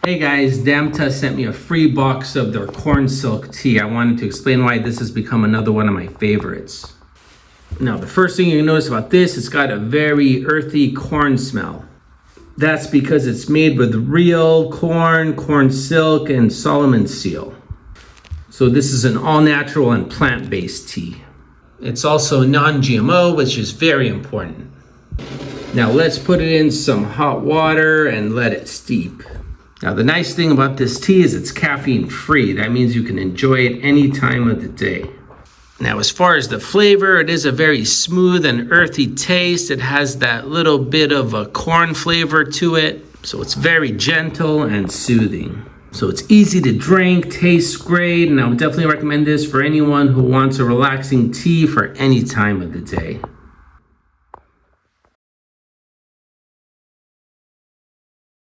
Hey guys, Damtuh sent me a free box of their corn silk tea. I wanted to explain why this has become another one of my favorites. Now, the first thing you notice about this, it's got a very earthy corn smell. That's because it's made with real corn, corn silk, and Solomon seal. So this is an all-natural and plant-based tea. It's also non-GMO, which is very important. Now let's put it in some hot water and let it steep. Now the nice thing about this tea is it's caffeine-free. That means you can enjoy it any time of the day. Now as far as the flavor, it is a very smooth and earthy taste. It has that little bit of a corn flavor to it. So it's very gentle and soothing. So it's easy to drink, tastes great, and I would definitely recommend this for anyone who wants a relaxing tea for any time of the day.